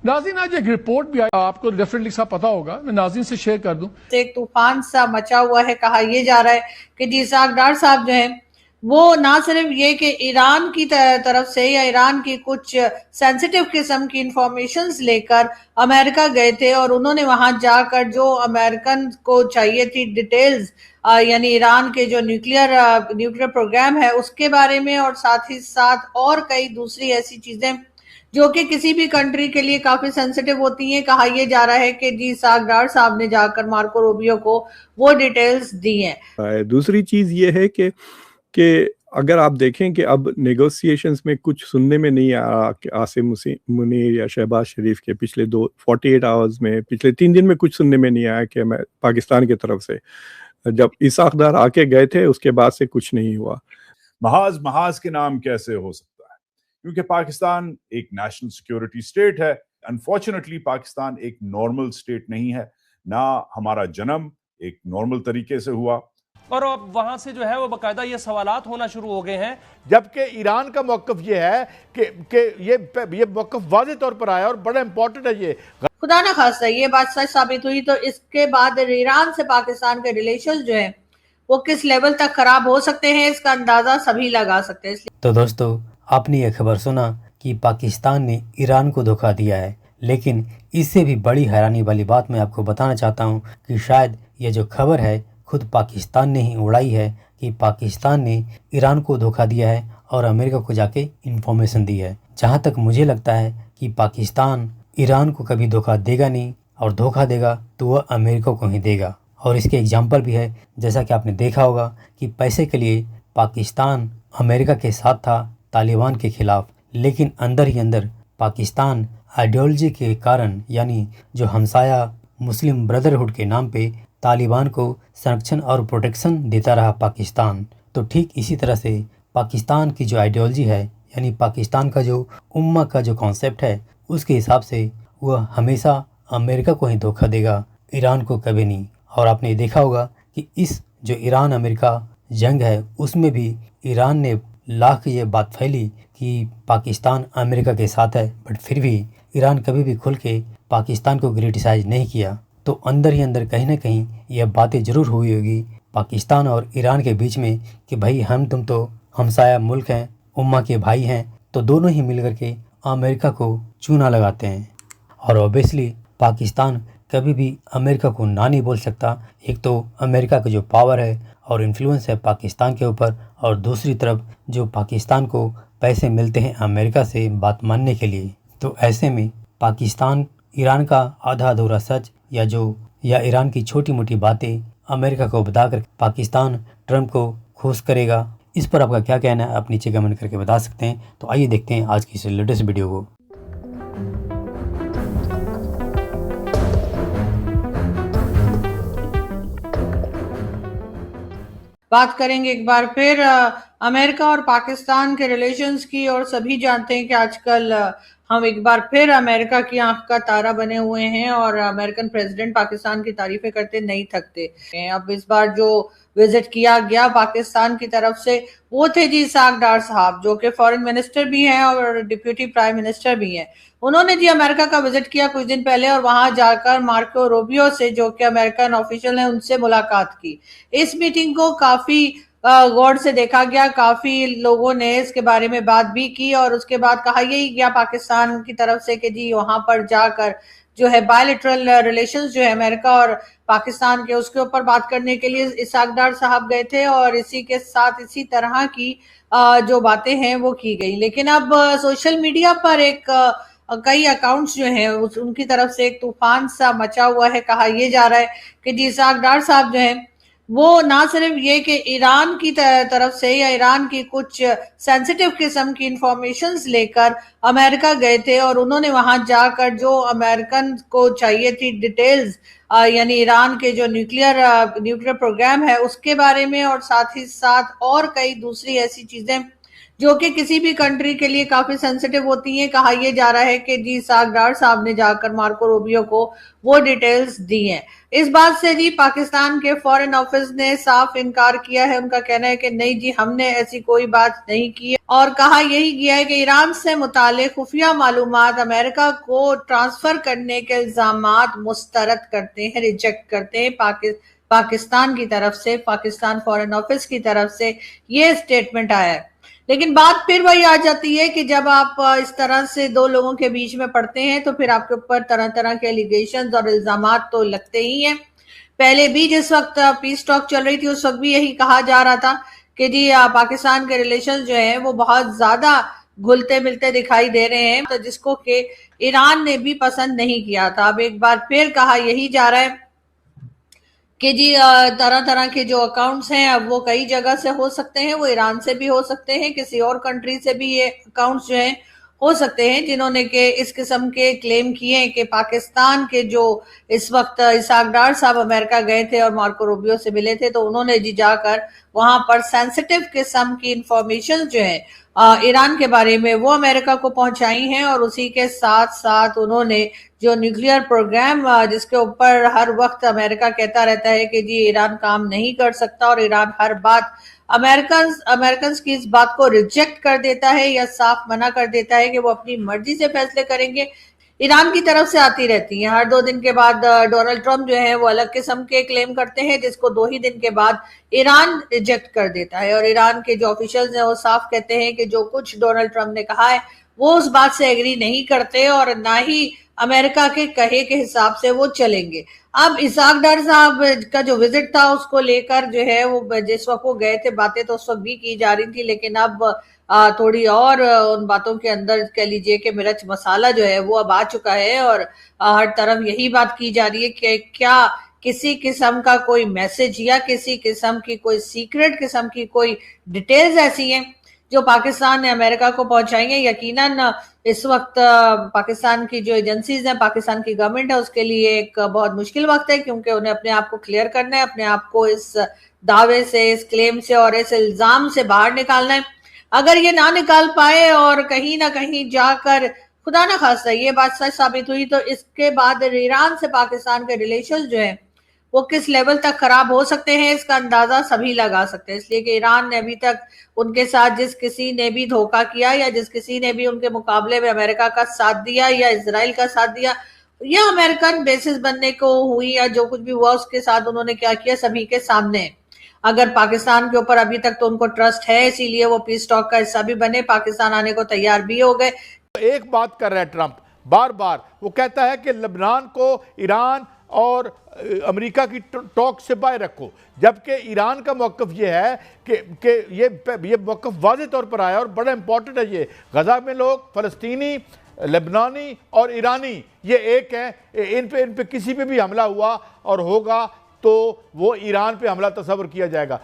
नाज़रीन, आज एक रिपोर्ट भी आई, आपको डेफिनेटली सा पता होगा, मैं नाज़रीन से शेयर कर दूं। एक तूफान सा मचा हुआ है। कहा यह जा रहा है कि जी इसाक डार साहब जो है वो ना सिर्फ ये कि ईरान की तरफ से या ईरान की कुछ सेंसिटिव किस्म की इंफॉर्मेशंस लेकर अमेरिका गए थे और उन्होंने वहां जाकर जो अमेरिकन को चाहिए थी डिटेल्स, यानी ईरान के जो न्यूक्लियर प्रोग्राम है उसके बारे में, और साथ ही साथ और कई दूसरी ऐसी चीजें जो कि किसी भी कंट्री के लिए काफी सेंसिटिव होती हैं। कहा यह जा रहा है कि जी इसाक डार साहब ने जाकर मार्को रूबियो को वो डिटेल्स दी हैं। दूसरी चीज ये है कि अगर आप देखें कि अब नेगोशिएशंस में कुछ सुनने में नहीं आ रहा कि आसिम मुनीर या शहबाज शरीफ के पिछले 48 आवर्स में, पिछले 3 दिन में कुछ सुनने में नहीं आया कि मैं पाकिस्तान की तरफ से, जब इसाक डार आके गए थे उसके बाद से कुछ नहीं हुआ। महाज के नाम कैसे हो सकता है, क्योंकि पाकिस्तान एक नेशनल सिक्योरिटी स्टेट है। अनफॉर्चुनेटली पाकिस्तान एक नॉर्मल स्टेट नहीं है, ना हमारा जन्म एक नॉर्मल तरीके से हुआ, और अब वहां से जो है वो बाकायदा ये सवालात होना शुरू हो गए हैं। जबकि ईरान का मौकफ ये है कि ये मौकफ वाज़े तौर पर आया और बड़ा इंपॉर्टेंट है। ये खुदा ना खास्ता ये बात सच साबित हुई तो इसके बाद ईरान से पाकिस्तान के रिलेशन जो है वो किस लेवल तक खराब हो सकते हैं, इसका अंदाजा सभी लगा सकते हैं। तो दोस्तों, आपने ये खबर सुना कि पाकिस्तान ने ईरान को धोखा दिया है, लेकिन इससे भी बड़ी हैरानी वाली बात मैं आपको बताना चाहता हूँ कि शायद ये जो खबर है खुद पाकिस्तान ने ही उड़ाई है कि पाकिस्तान ने ईरान को धोखा दिया है और अमेरिका को जाके इन्फॉर्मेशन दी है। जहाँ तक मुझे लगता है कि पाकिस्तान ईरान को कभी धोखा देगा नहीं, और धोखा देगा तो वह अमेरिका को ही देगा। और इसके एग्जाम्पल भी है, जैसा कि आपने देखा होगा कि पैसे के लिए पाकिस्तान अमेरिका के साथ था तालिबान के खिलाफ, लेकिन अंदर ही अंदर पाकिस्तान आइडियोलॉजी के कारण, यानी जो हमसाया मुस्लिम ब्रदरहुड के नाम पे तालिबान को संरक्षण और प्रोटेक्शन देता रहा पाकिस्तान। तो ठीक इसी तरह से पाकिस्तान की जो आइडियोलॉजी है, यानी पाकिस्तान का जो उम्मा का जो कॉन्सेप्ट है, उसके हिसाब से वह हमेशा अमेरिका को ही धोखा देगा, ईरान को कभी नहीं। और आपने देखा होगा कि इस जो ईरान अमेरिका जंग है उसमें भी ईरान ने लाख ये बात फैली कि पाकिस्तान अमेरिका के साथ है, बट फिर भी ईरान कभी भी खुल के पाकिस्तान को क्रिटिसाइज नहीं किया। तो अंदर ही अंदर कहीं ना कहीं यह बातें जरूर हुई होगी पाकिस्तान और ईरान के बीच में कि भाई तुम तो हमसाया मुल्क हैं, उम्मा के भाई हैं, तो दोनों ही मिलकर के अमेरिका को चूना लगाते हैं। और ऑब्वियसली पाकिस्तान कभी भी अमेरिका को ना नहीं बोल सकता। एक तो अमेरिका का जो पावर है और इन्फ्लुएंस है पाकिस्तान के ऊपर, और दूसरी तरफ जो पाकिस्तान को पैसे मिलते हैं अमेरिका से बात मानने के लिए। तो ऐसे में पाकिस्तान ईरान का आधा अधूरा सच या ईरान की छोटी मोटी बातें अमेरिका को बताकर पाकिस्तान ट्रंप को खुश करेगा। इस पर आपका क्या कहना है, आप नीचे कमेंट करके बता सकते हैं। तो आइए देखते हैं आज की इस लेटेस्ट वीडियो को। बात करेंगे एक बार फिर अमेरिका और पाकिस्तान के रिलेशंस की, और सभी जानते हैं कि आजकल हम एक बार फिर अमेरिका की आंख का तारा बने हुए हैं और अमेरिकन प्रेसिडेंट पाकिस्तान की तारीफें करते नहीं थकते। अब इस बार जो विजिट किया गया पाकिस्तान की तरफ से वो थे जी इसाक डार साहब, जो कि फॉरेन मिनिस्टर भी हैं और डिप्यूटी प्राइम मिनिस्टर भी हैं। उन्होंने जी अमेरिका का विजिट किया कुछ दिन पहले और वहां जाकर मार्को रूबियो से, जो कि अमेरिकन ऑफिशियल है, उनसे मुलाकात की। इस मीटिंग को काफी गौर से देखा गया, काफी लोगों ने इसके बारे में बात भी की और उसके बाद कहा यही गया पाकिस्तान की तरफ से कि जी वहां पर जाकर जो है बायलैटरल रिलेशंस जो है अमेरिका और पाकिस्तान के, उसके ऊपर बात करने के लिए इसाक डार साहब गए थे और इसी के साथ इसी तरह की जो बातें हैं वो की गई। लेकिन अब सोशल मीडिया पर कई अकाउंट्स जो हैं उनकी तरफ से एक तूफान सा मचा हुआ है। कहा यह जा रहा है कि जी इसाक डार साहब जो है वो ना सिर्फ ये कि ईरान की तरफ से या ईरान की कुछ सेंसिटिव किस्म की इंफॉर्मेशंस लेकर अमेरिका गए थे और उन्होंने वहां जाकर जो अमेरिकन को चाहिए थी डिटेल्स, यानी ईरान के जो न्यूक्लियर प्रोग्राम है उसके बारे में, और साथ ही साथ और कई दूसरी ऐसी चीजें जो कि किसी भी कंट्री के लिए काफी सेंसिटिव होती हैं। कहा यह जा रहा है कि जी इसाक डार साहब ने जाकर मार्को रूबियो को वो डिटेल्स दी हैं। इस बात से जी पाकिस्तान के फॉरेन ऑफिस ने साफ इनकार किया है। उनका कहना है कि नहीं जी हमने ऐसी कोई बात नहीं की है, और कहा यही गया है कि ईरान से मुतालिक खुफिया मालूमात अमेरिका को ट्रांसफर करने के इल्जामात मुस्तरद करते हैं, रिजेक्ट करते हैं पाकिस्तान की तरफ से, पाकिस्तान फॉरेन ऑफिस की तरफ से ये स्टेटमेंट आया है। लेकिन बात फिर वही आ जाती है कि जब आप इस तरह से दो लोगों के बीच में पड़ते हैं तो फिर आपके ऊपर तरह तरह के एलिगेशंस और इल्जामात तो लगते ही हैं। पहले भी जिस वक्त पीस टॉक चल रही थी उस वक्त भी यही कहा जा रहा था कि जी पाकिस्तान के रिलेशन जो है वो बहुत ज्यादा घुलते मिलते दिखाई दे रहे हैं, तो जिसको कि ईरान ने भी पसंद नहीं किया था। अब एक बार फिर कहा यही जा रहा है कि जी तरह तरह के जो अकाउंट्स हैं अब वो कई जगह से हो सकते हैं, वो ईरान से भी हो सकते हैं, किसी और कंट्री से भी ये अकाउंट्स जो हैं हो सकते हैं, जिन्होंने के इस किस्म के क्लेम किए हैं कि पाकिस्तान के जो इस वक्त इसाक डार साहब अमेरिका गए थे और मार्को रूबियो से मिले थे, तो उन्होंने जी जाकर वहां पर सेंसिटिव किस्म की इंफॉर्मेशन जो है ईरान के बारे में वो अमेरिका को पहुंचाई हैं। और उसी के साथ साथ उन्होंने जो न्यूक्लियर प्रोग्राम जिसके ऊपर हर वक्त अमेरिका कहता रहता है कि जी ईरान काम नहीं कर सकता और ईरान हर बात अमेरिकन की इस बात को रिजेक्ट कर देता है या साफ मना कर देता है कि वो अपनी मर्जी से फैसले करेंगे, ईरान की तरफ से आती रहती है। हर 2 दिन के बाद डोनाल्ड ट्रंप जो है वो अलग किस्म के क्लेम करते हैं, जिसको 2 ही दिन के बाद ईरान रिजेक्ट कर देता है। और ईरान के जो ऑफिशियल्स हैं वो साफ कहते हैं कि जो कुछ डोनाल्ड ट्रंप ने कहा है वो उस बात से एग्री नहीं करते और ना ही अमेरिका के कहे के हिसाब से वो चलेंगे। अब इसाक डार साहब का जो विजिट था उसको लेकर जो है वो जिस वक्त वो गए थे बातें तो उस वक्त भी की जा रही थी, लेकिन अब थोड़ी और उन बातों के अंदर कह लीजिए कि मिर्च मसाला जो है वो अब आ चुका है और हर तरफ यही बात की जा रही है कि क्या किसी किस्म का कोई मैसेज या किसी किस्म की कोई सीक्रेट किस्म की कोई डिटेल्स ऐसी हैं जो पाकिस्तान ने अमेरिका को पहुंचाई है। यकीनन इस वक्त पाकिस्तान की जो एजेंसीज हैं, पाकिस्तान की गवर्नमेंट है, उसके लिए एक बहुत मुश्किल वक्त है, क्योंकि उन्हें अपने आप को क्लियर करना है, अपने आप को इस दावे से, इस क्लेम से और इस इल्जाम से बाहर निकालना है। अगर ये ना निकाल पाए और कहीं ना कहीं जाकर खुदा ना खास्ता ये बात सच साबित हुई तो इसके बाद ईरान से पाकिस्तान के रिलेशन जो है वो किस लेवल तक खराब हो सकते हैं इसका अंदाजा सभी लगा सकते हैं। इसलिए कि ईरान ने अभी तक उनके साथ जिस किसी ने भी धोखा किया या जिस किसी ने भी उनके मुकाबले में अमेरिका का साथ दिया या इजराइल का साथ दिया या अमेरिकन बेसिस बनने को हुई या जो कुछ भी हुआ उसके साथ उन्होंने क्या किया सभी के सामने है। अगर पाकिस्तान के ऊपर अभी तक तो उनको ट्रस्ट है, इसीलिए वो पीस टॉक का हिस्सा भी बने, पाकिस्तान आने को तैयार भी हो गए। एक बात कर रहा है ट्रंप बार बार, वो कहता है कि लेबनान को ईरान और अमेरिका की टॉक से बाहर रखो, जबकि ईरान का मौक़िफ़ ये है कि ये मौक़िफ़ वाज़े तौर पर आया और बड़ा इंपॉर्टेंट है। ये गज़ा में लोग फ़लस्तीनी, लेबनानी और ईरानी ये एक हैं, इन पे किसी पे भी हमला हुआ और होगा तो वो ईरान पे हमला तस्वर किया जाएगा।